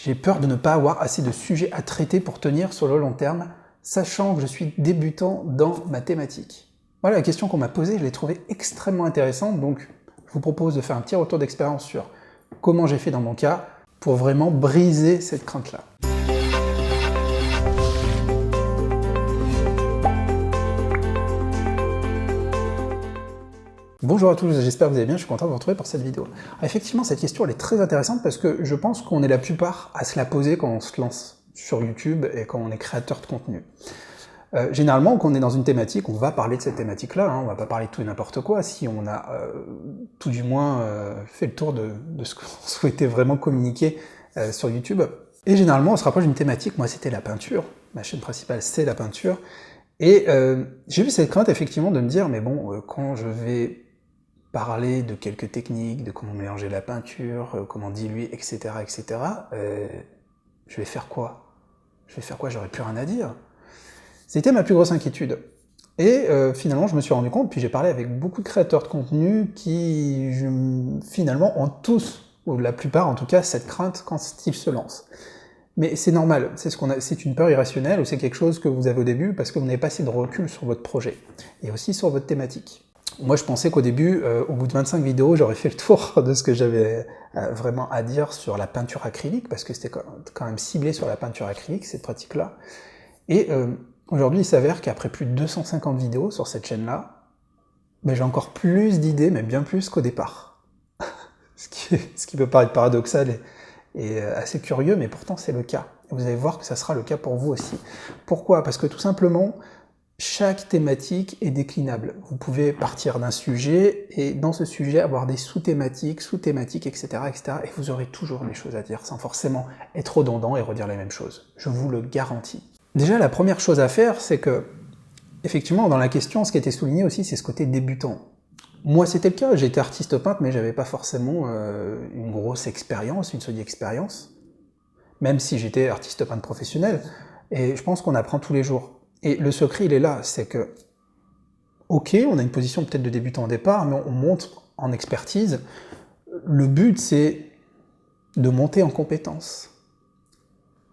J'ai peur de ne pas avoir assez de sujets à traiter pour tenir sur le long terme, sachant que je suis débutant dans ma thématique. Voilà la question qu'on m'a posée, je l'ai trouvée extrêmement intéressante, donc je vous propose de faire un petit retour d'expérience sur comment j'ai fait dans mon cas pour vraiment briser cette crainte-là. Bonjour à tous, j'espère que vous allez bien, je suis content de vous retrouver pour cette vidéo. Alors effectivement, cette question elle est très intéressante parce que je pense qu'on est la plupart à se la poser quand on se lance sur YouTube et quand on est créateur de contenu. Généralement, quand on est dans une thématique, on va parler de cette thématique-là, hein, on va pas parler de tout et n'importe quoi, si on a tout du moins fait le tour de ce qu'on souhaitait vraiment communiquer sur YouTube. Et généralement, on se rapproche d'une thématique, moi c'était la peinture, ma chaîne principale c'est la peinture, et j'ai eu cette crainte effectivement de me dire, mais bon, quand je vais parler de quelques techniques, de comment mélanger la peinture, comment diluer, etc., etc., je vais faire quoi? J'aurais plus rien à dire. C'était ma plus grosse inquiétude. Et finalement, je me suis rendu compte, puis j'ai parlé avec beaucoup de créateurs de contenu qui, finalement, ont tous, ou la plupart en tout cas, cette crainte quand ils se lancent. Mais c'est normal, c'est une peur irrationnelle, ou c'est quelque chose que vous avez au début parce que vous n'avez pas assez de recul sur votre projet, et aussi sur votre thématique. Moi, je pensais qu'au début, au bout de 25 vidéos, j'aurais fait le tour de ce que j'avais vraiment à dire sur la peinture acrylique, parce que c'était quand même ciblé sur la peinture acrylique, cette pratique-là. Et aujourd'hui, il s'avère qu'après plus de 250 vidéos sur cette chaîne-là, ben, j'ai encore plus d'idées, mais bien plus qu'au départ. ce qui peut paraître paradoxal et assez curieux, mais pourtant c'est le cas. Et vous allez voir que ça sera le cas pour vous aussi. Pourquoi? Parce que tout simplement, chaque thématique est déclinable. Vous pouvez partir d'un sujet, et dans ce sujet avoir des sous-thématiques, etc., etc., et vous aurez toujours des choses à dire, sans forcément être redondant et redire les mêmes choses. Je vous le garantis. Déjà, la première chose à faire, c'est que, effectivement, dans la question, ce qui était souligné aussi, c'est ce côté débutant. Moi, c'était le cas, j'étais artiste peintre, mais j'avais pas forcément une grosse expérience, une solide expérience, même si j'étais artiste peintre professionnel, et je pense qu'on apprend tous les jours. Et le secret, il est là, c'est que, ok, on a une position peut-être de débutant au départ, mais on monte en expertise. Le but, c'est de monter en compétence.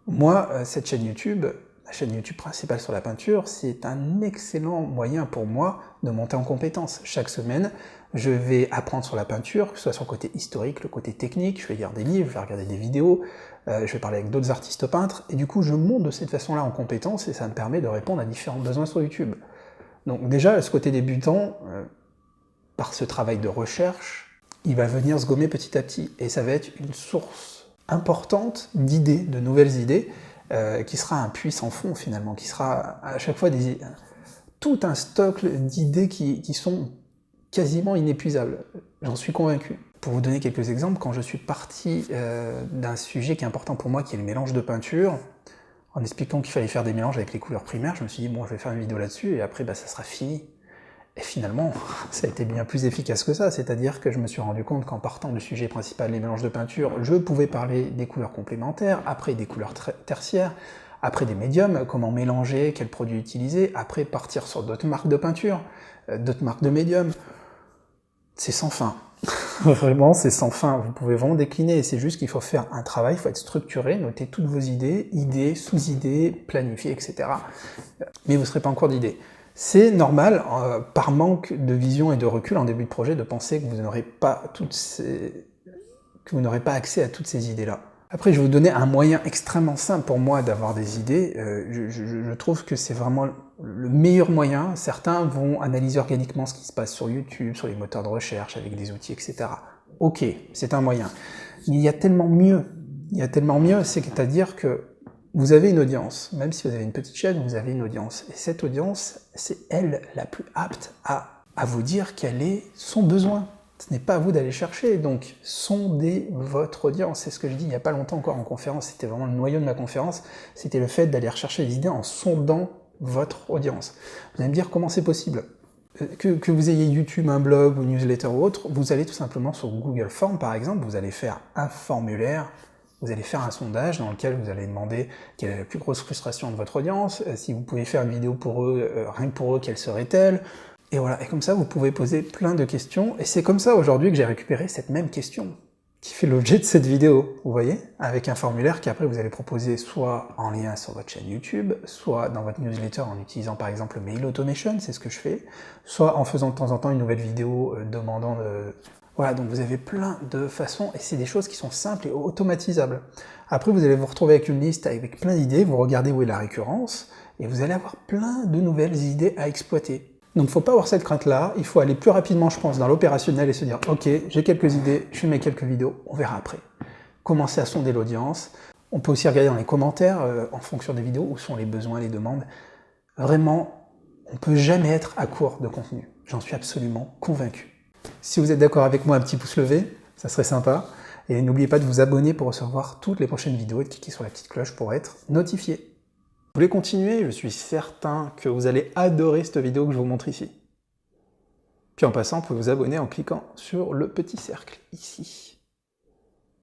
Moi, cette chaîne YouTube, la chaîne YouTube principale sur la peinture, c'est un excellent moyen pour moi de monter en compétence. Chaque semaine, je vais apprendre sur la peinture, que ce soit sur le côté historique, le côté technique, je vais lire des livres, je vais regarder des vidéos, je vais parler avec d'autres artistes peintres, et du coup je monte de cette façon-là en compétence, et ça me permet de répondre à différents besoins sur YouTube. Donc déjà, ce côté débutant, par ce travail de recherche, il va venir se gommer petit à petit, et ça va être une source importante d'idées, de nouvelles idées, qui sera un puits sans fond finalement, qui sera à chaque fois tout un stock d'idées qui sont quasiment inépuisables, j'en suis convaincu. Pour vous donner quelques exemples, quand je suis parti d'un sujet qui est important pour moi, qui est le mélange de peinture, en expliquant qu'il fallait faire des mélanges avec les couleurs primaires, je me suis dit, bon, je vais faire une vidéo là-dessus, et après, bah, ça sera fini. Et finalement, ça a été bien plus efficace que ça, c'est-à-dire que je me suis rendu compte qu'en partant du sujet principal, les mélanges de peinture, je pouvais parler des couleurs complémentaires, après des couleurs tertiaires, après des médiums, comment mélanger, quels produits utiliser, après partir sur d'autres marques de peinture, d'autres marques de médiums. C'est sans fin. Vraiment, c'est sans fin. Vous pouvez vraiment décliner, et c'est juste qu'il faut faire un travail, il faut être structuré, noter toutes vos idées, sous-idées, planifier, etc. Mais vous ne serez pas en cours d'idées. C'est normal, par manque de vision et de recul en début de projet, de penser que vous n'aurez pas accès à toutes ces idées-là. Après, je vais vous donner un moyen extrêmement simple pour moi d'avoir des idées. Je trouve que c'est vraiment le meilleur moyen. Certains vont analyser organiquement ce qui se passe sur YouTube, sur les moteurs de recherche, avec des outils, etc. Ok, c'est un moyen. Mais il y a tellement mieux. C'est-à-dire que vous avez une audience. Même si vous avez une petite chaîne, vous avez une audience. Et cette audience, c'est elle la plus apte à vous dire quel est son besoin. Ce n'est pas à vous d'aller chercher, donc sondez votre audience. C'est ce que je dis il n'y a pas longtemps encore en conférence, c'était vraiment le noyau de ma conférence, c'était le fait d'aller rechercher des idées en sondant votre audience. Vous allez me dire comment c'est possible. Que vous ayez YouTube, un blog, ou newsletter ou autre, vous allez tout simplement sur Google Forms par exemple, vous allez faire un formulaire, vous allez faire un sondage dans lequel vous allez demander quelle est la plus grosse frustration de votre audience, si vous pouvez faire une vidéo pour eux, rien que pour eux, quelle serait-elle? Et voilà, et comme ça vous pouvez poser plein de questions, et c'est comme ça aujourd'hui que j'ai récupéré cette même question. qui fait l'objet de cette vidéo, vous voyez, avec un formulaire qu'après vous allez proposer soit en lien sur votre chaîne YouTube, soit dans votre newsletter en utilisant par exemple le Mail Automation, c'est ce que je fais, soit en faisant de temps en temps une nouvelle vidéo demandant de... Voilà, donc vous avez plein de façons, et c'est des choses qui sont simples et automatisables. Après, vous allez vous retrouver avec une liste avec plein d'idées, vous regardez où est la récurrence, et vous allez avoir plein de nouvelles idées à exploiter. Donc il ne faut pas avoir cette crainte-là, il faut aller plus rapidement, je pense, dans l'opérationnel et se dire « Ok, j'ai quelques idées, je mets quelques vidéos, on verra après ». Commencer à sonder l'audience. On peut aussi regarder dans les commentaires, en fonction des vidéos, où sont les besoins, les demandes. Vraiment, on ne peut jamais être à court de contenu. J'en suis absolument convaincu. Si vous êtes d'accord avec moi, un petit pouce levé, ça serait sympa. Et n'oubliez pas de vous abonner pour recevoir toutes les prochaines vidéos et de cliquer sur la petite cloche pour être notifié. Vous voulez continuer? Je suis certain que vous allez adorer cette vidéo que je vous montre ici. Puis en passant, vous pouvez vous abonner en cliquant sur le petit cercle ici.